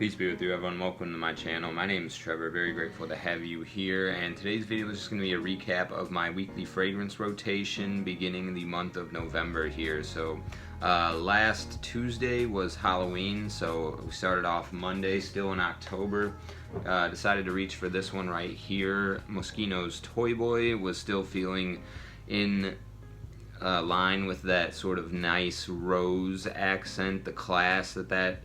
Peace be with you, everyone. Welcome to my channel. My name is Trevor. Very grateful to have you here. And today's video is just going to be a recap of my weekly fragrance rotation beginning the month of November here. So last Tuesday was Halloween, so we started off Monday, still in October. Decided to reach for this one right here. Moschino's Toy Boy was still feeling in line with that sort of nice rose accent, the class that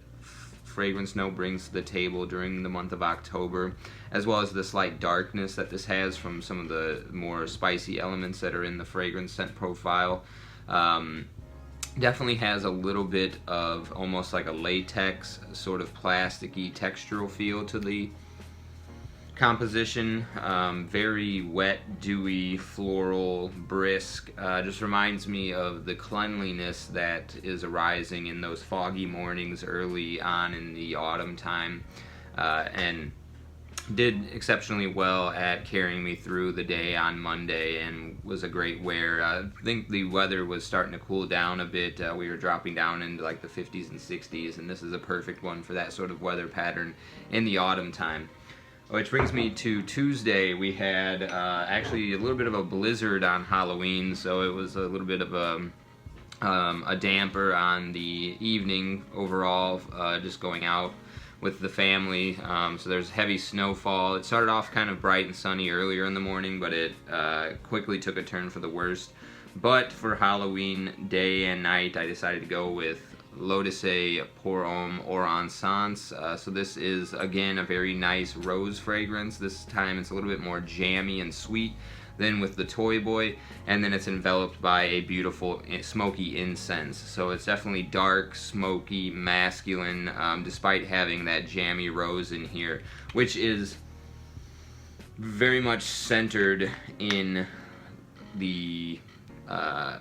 fragrance note brings to the table during the month of October, as well as the slight darkness that this has from some of the more spicy elements that are in the fragrance scent profile. Definitely has a little bit of almost like a latex, sort of plasticky textural feel to the composition. Very wet, dewy, floral, brisk. Just reminds me of the cleanliness that is arising in those foggy mornings early on in the autumn time, and did exceptionally well at carrying me through the day on Monday and was a great wear. I think the weather was starting to cool down a bit. We were dropping down into like the 50s and 60s, and this is a perfect one for that sort of weather pattern in the autumn time. Which brings me to Tuesday. We had actually a little bit of a blizzard on Halloween, so it was a little bit of a damper on the evening overall, just going out with the family. So there's heavy snowfall. It started off kind of bright and sunny earlier in the morning, but it quickly took a turn for the worst. But for Halloween day and night, I decided to go with Issey pour Homme or Encens. So this is again a very nice rose fragrance. This time it's a little bit more jammy and sweet than with the Toy Boy, and then it's enveloped by a beautiful smoky incense. So it's definitely dark, smoky, masculine, despite having that jammy rose in here, which is very much centered in the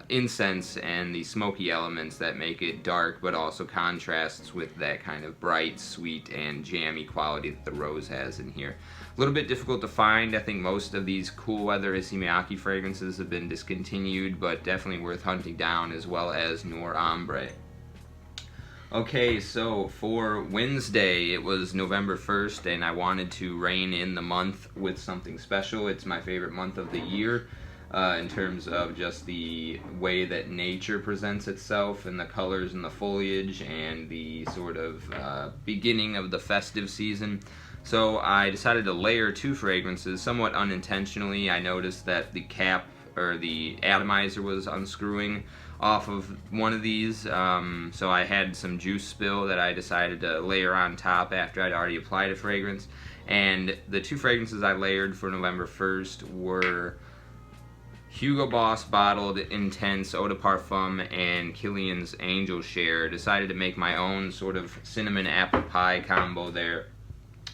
incense and the smoky elements that make it dark, but also contrasts with that kind of bright, sweet, and jammy quality that the rose has in here. A little bit difficult to find. I think most of these cool weather Issey Miyake fragrances have been discontinued, but definitely worth hunting down, as well as Noir Ombre. Okay, so for Wednesday, it was November 1st, and I wanted to rein in the month with something special. It's my favorite month of the year. In terms of just the way that nature presents itself and the colors and the foliage and the sort of beginning of the festive season. So I decided to layer two fragrances somewhat unintentionally. I noticed that the cap or the atomizer was unscrewing off of one of these, so I had some juice spill that I decided to layer on top after I'd already applied a fragrance. And the two fragrances I layered for November 1st were Hugo Boss bottled Intense Eau de Parfum and Kilian's Angel Share. Decided to make my own sort of cinnamon apple pie combo there.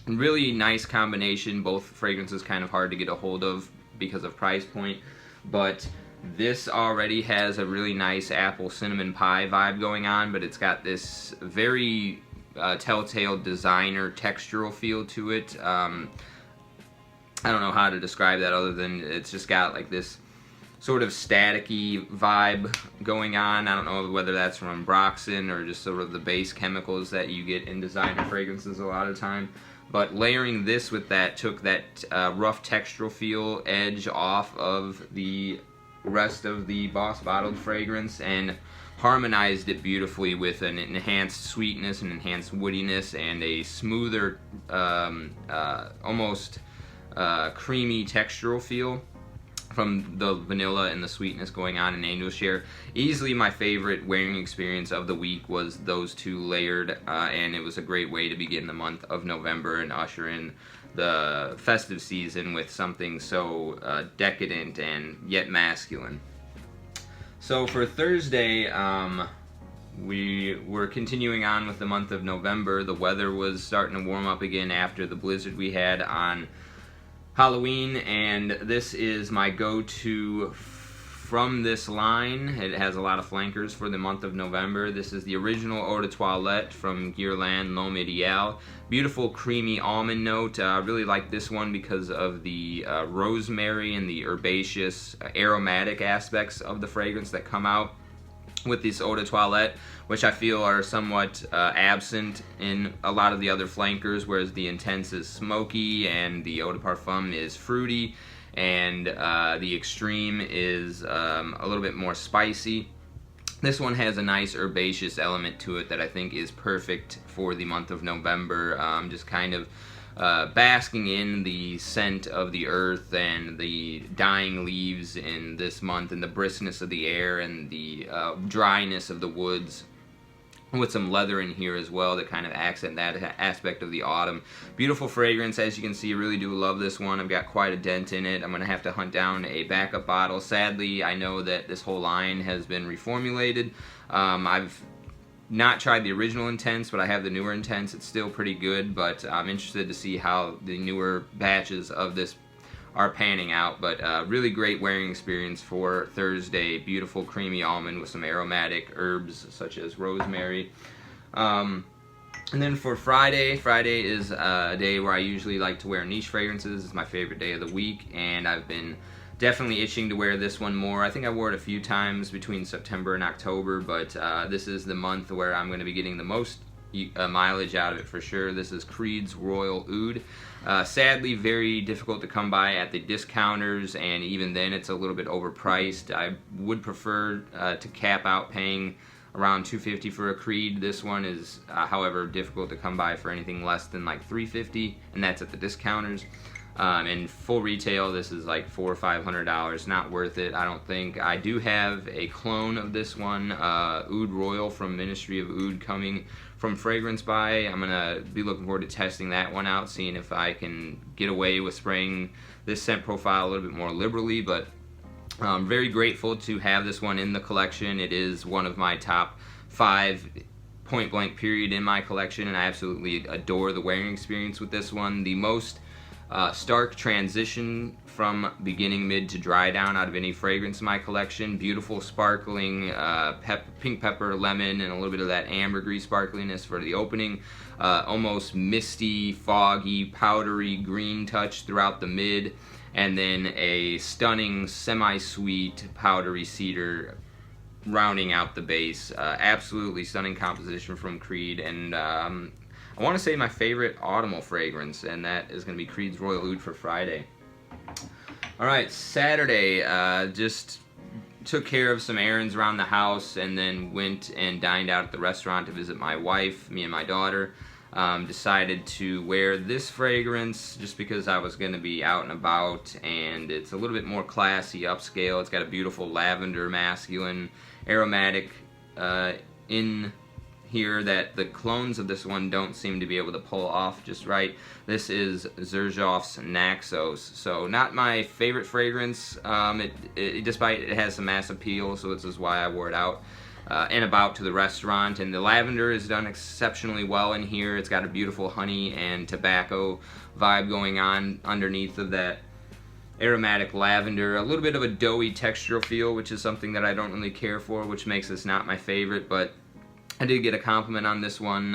Really nice combination. Both fragrances kind of hard to get a hold of because of price point, but this already has a really nice apple cinnamon pie vibe going on, but it's got this very telltale designer textural feel to it. I don't know how to describe that other than it's just got like this sort of staticky vibe going on. I don't know whether that's from Broxton or just sort of the base chemicals that you get in designer fragrances a lot of time. But layering this with that took that rough textural feel edge off of the rest of the Boss bottled fragrance and harmonized it beautifully with an enhanced sweetness, an enhanced woodiness, and a smoother, almost creamy textural feel from the vanilla and the sweetness going on in Angel Share. Easily my favorite wearing experience of the week was those two layered, and it was a great way to begin the month of November and usher in the festive season with something so decadent and yet masculine. So for Thursday, we were continuing on with the month of November. The weather was starting to warm up again after the blizzard we had on Halloween, and this is my go-to from this line. It has a lot of flankers for the month of November. This is the original Eau de Toilette from Guerlain L'Homme Ideal. Beautiful creamy almond note. I really like this one because of the rosemary and the herbaceous aromatic aspects of the fragrance that come out. with this eau de toilette, which I feel are somewhat absent in a lot of the other flankers, whereas the Encens is smoky and the eau de parfum is fruity, and the Extreme is a little bit more spicy. This one has a nice herbaceous element to it that I think is perfect for the month of November. Just kind of basking in the scent of the earth and the dying leaves in this month, and the briskness of the air and the dryness of the woods, with some leather in here as well that kind of accent that aspect of the autumn. Beautiful fragrance, as you can see. I really do love this one. I've got quite a dent in it. I'm going to have to hunt down a backup bottle. Sadly, I know that this whole line has been reformulated. I've not tried the original Encens, but I have the newer Encens. It's still pretty good, but I'm interested to see how the newer batches of this are panning out. But really great wearing experience for Thursday. Beautiful creamy almond with some aromatic herbs such as rosemary. And then for Friday is a day where I usually like to wear niche fragrances. It's my favorite day of the week, and I've been definitely itching to wear this one more. I think I wore it a few times between September and October, but this is the month where I'm going to be getting the most mileage out of it for sure. This is Creed's Royal Oud. Sadly, very difficult to come by at the discounters, and even then it's a little bit overpriced. I would prefer to cap out paying around $250 for a Creed. This one is, however, difficult to come by for anything less than like $350, and that's at the discounters. And full retail, this is like $400 or $500. Not worth it, I don't think. I do have a clone of this one, Oud Royal from Ministry of Oud, coming from Fragrance Buy. I'm gonna be looking forward to testing that one out, seeing if I can get away with spraying this scent profile a little bit more liberally. But I'm very grateful to have this one in the collection. It is one of my top 5 point blank period in my collection, and I absolutely adore the wearing experience with this one. The most stark transition from beginning, mid to dry down out of any fragrance in my collection. Beautiful sparkling pink pepper, lemon, and a little bit of that ambergris sparkliness for the opening. Almost misty, foggy, powdery green touch throughout the mid, and then a stunning semi-sweet powdery cedar rounding out the base. Absolutely stunning composition from Creed, and I want to say my favorite autumnal fragrance, and that is going to be Creed's Royal Oud for Friday. Alright, Saturday, just took care of some errands around the house, and then went and dined out at the restaurant to visit my wife, me and my daughter. Decided to wear this fragrance just because I was going to be out and about, and it's a little bit more classy, upscale. It's got a beautiful lavender, masculine, aromatic in here that the clones of this one don't seem to be able to pull off just right. This is Xerjoff's Naxos. So not my favorite fragrance, despite it has some mass appeal, so this is why I wore it out and about to the restaurant. And the lavender is done exceptionally well in here. It's got a beautiful honey and tobacco vibe going on underneath of that aromatic lavender. A little bit of a doughy textural feel, which is something that I don't really care for, which makes this not my favorite, but I did get a compliment on this one.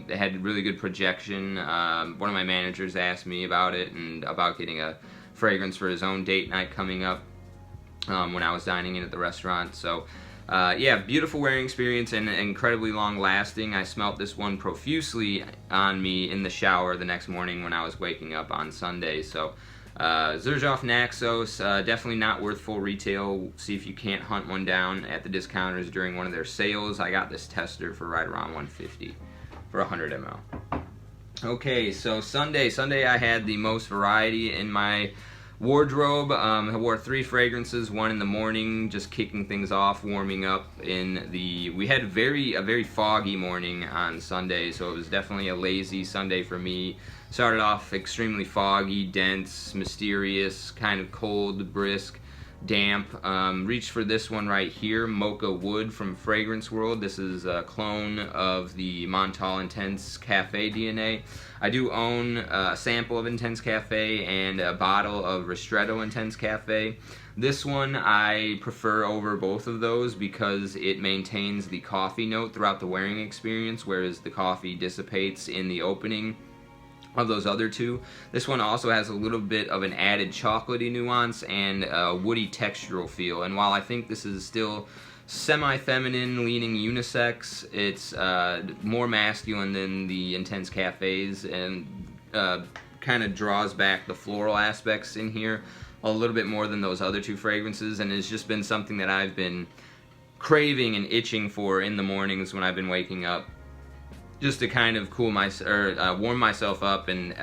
It had really good projection. One of my managers asked me about it and about getting a fragrance for his own date night coming up when I was dining in at the restaurant. So yeah, beautiful wearing experience and incredibly long lasting. I smelt this one profusely on me in the shower the next morning when I was waking up on Sunday. So Xerjoff Naxos, definitely not worth full retail. See if you can't hunt one down at the discounters during one of their sales. I got this tester for right around $150 for 100 ml. Okay, so Sunday I had the most variety in my wardrobe. I wore 3 fragrances, one in the morning, just kicking things off, warming up in the... We had a very foggy morning on Sunday, so it was definitely a lazy Sunday for me. Started off extremely foggy, dense, mysterious, kind of cold, brisk, damp. Reached for this one right here, Mocha Wood from Fragrance World. This is a clone of the Montal Intense Cafe DNA. I do own a sample of Intense Cafe and a bottle of Ristretto Intense Cafe. This one I prefer over both of those because it maintains the coffee note throughout the wearing experience, whereas the coffee dissipates in the opening of those other two. This one also has a little bit of an added chocolatey nuance and a woody textural feel, and while I think this is still semi-feminine leaning unisex. It's more masculine than the Intense Cafes, and kind of draws back the floral aspects in here a little bit more than those other two fragrances, and it's just been something that I've been craving and itching for in the mornings when I've been waking up, just to kind of warm myself up and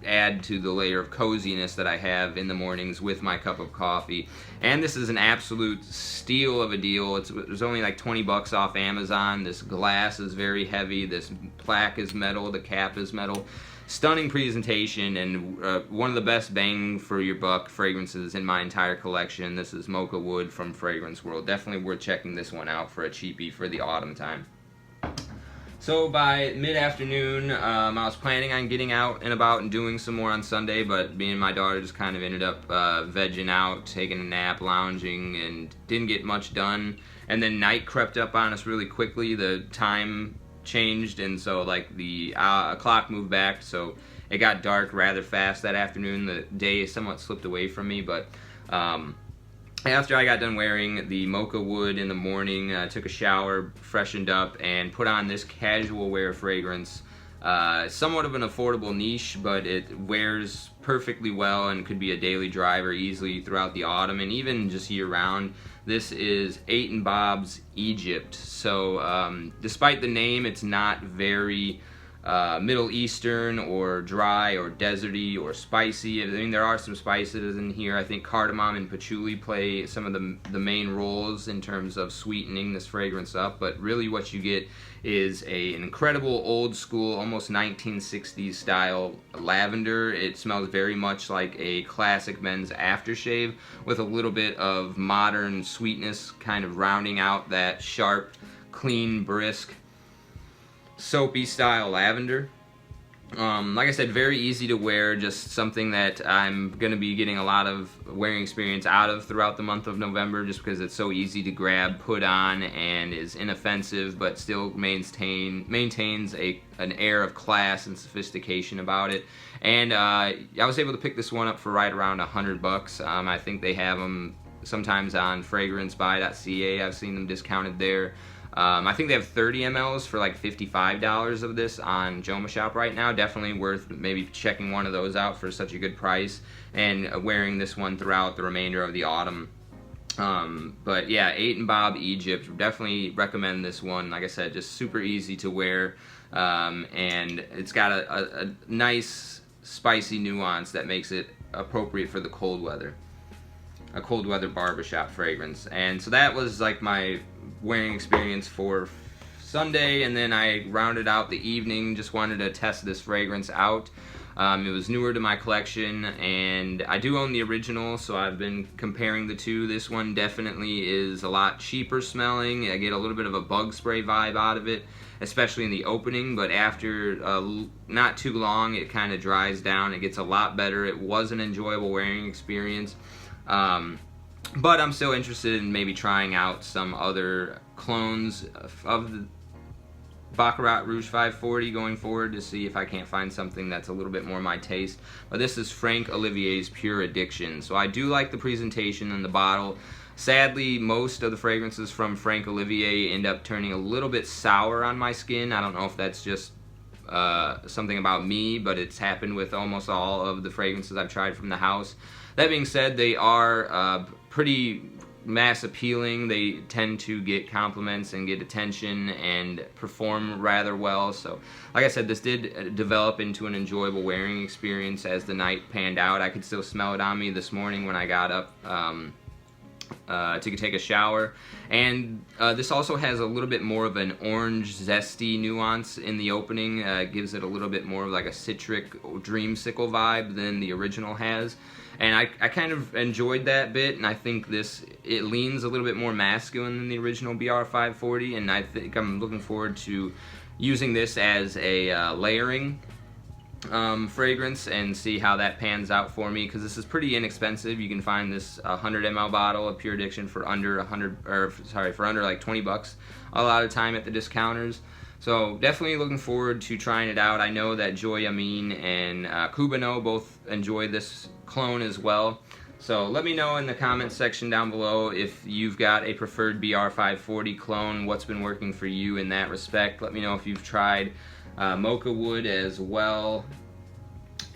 add to the layer of coziness that I have in the mornings with my cup of coffee. And this is an absolute steal of a deal. It was only like 20 bucks off Amazon. This glass is very heavy. This plaque is metal. The cap is metal. Stunning presentation, and one of the best bang for your buck fragrances in my entire collection. This is Mocha Wood from Fragrance World. Definitely worth checking this one out for a cheapie for the autumn time. So by mid-afternoon, I was planning on getting out and about and doing some more on Sunday, but me and my daughter just kind of ended up vegging out, taking a nap, lounging, and didn't get much done. And then night crept up on us really quickly. The time changed, and so like the clock moved back, so it got dark rather fast that afternoon. The day somewhat slipped away from me, but after I got done wearing the Mocha Wood in the morning, I took a shower, freshened up, and put on this casual wear fragrance. Somewhat of an affordable niche, but it wears perfectly well and could be a daily driver easily throughout the autumn and even just year round. This is 8 & Bob's Egypt. So despite the name, it's not very Middle Eastern or dry or deserty or spicy. I mean, there are some spices in here. I think cardamom and patchouli play some of the main roles in terms of sweetening this fragrance up, but really what you get is an incredible old school, almost 1960s style lavender. It smells very much like a classic men's aftershave with a little bit of modern sweetness kind of rounding out that sharp, clean, brisk, soapy style lavender. Like I said, very easy to wear, just something that I'm going to be getting a lot of wearing experience out of throughout the month of November, just because it's so easy to grab, put on, and is inoffensive but still maintains an air of class and sophistication about it. And I was able to pick this one up for right around $100. I think they have them sometimes on fragrancebuy.ca. I've seen them discounted there. I think they have 30 mLs for like $55 of this on Joma Shop right now. Definitely worth maybe checking one of those out for such a good price and wearing this one throughout the remainder of the autumn. But yeah, 8 & Bob Egypt, definitely recommend this one. Like I said, just super easy to wear, and it's got a nice spicy nuance that makes it appropriate for the cold weather. A cold weather barbershop fragrance. And so that was like my wearing experience for Sunday, and then I rounded out the evening. Just wanted to test this fragrance out. It was newer to my collection, and I do own the original, so I've been comparing the two. This one definitely is a lot cheaper smelling. I get a little bit of a bug spray vibe out of it, especially in the opening, but after not too long it kind of dries down. It gets a lot better. It was an enjoyable wearing experience. But I'm still interested in maybe trying out some other clones of the Baccarat Rouge 540 going forward to see if I can't find something that's a little bit more my taste. But this is Franck Olivier's Pure Addiction. So I do like the presentation in the bottle. Sadly, most of the fragrances from Franck Olivier end up turning a little bit sour on my skin. I don't know if that's just something about me, but it's happened with almost all of the fragrances I've tried from the house. That being said, they are pretty mass appealing. They tend to get compliments and get attention and perform rather well. So like I said, this did develop into an enjoyable wearing experience as the night panned out. I could still smell it on me this morning when I got up to take a shower. And this also has a little bit more of an orange zesty nuance in the opening. Gives it a little bit more of like a citric dreamsicle vibe than the original has. And I kind of enjoyed that bit, and I think it leans a little bit more masculine than the original BR540, and I think I'm looking forward to using this as a layering fragrance and see how that pans out for me, because this is pretty inexpensive. You can find this 100 ml bottle of Pure Addiction for under like 20 bucks a lot of time at the discounters. So definitely looking forward to trying it out. I know that Joy Amin and Kubano both enjoyed this clone as well. So let me know in the comments section down below if you've got a preferred BR540 clone, what's been working for you in that respect. Let me know if you've tried Mocha wood as well.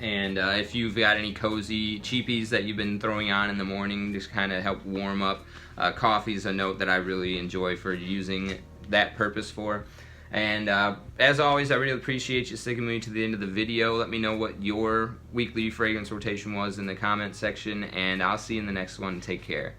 And if you've got any cozy cheapies that you've been throwing on in the morning, just kind of help warm up. Coffee's a note that I really enjoy for using that purpose for. And as always, I really appreciate you sticking with me to the end of the video. Let me know what your weekly fragrance rotation was in the comment section, and I'll see you in the next one. Take care.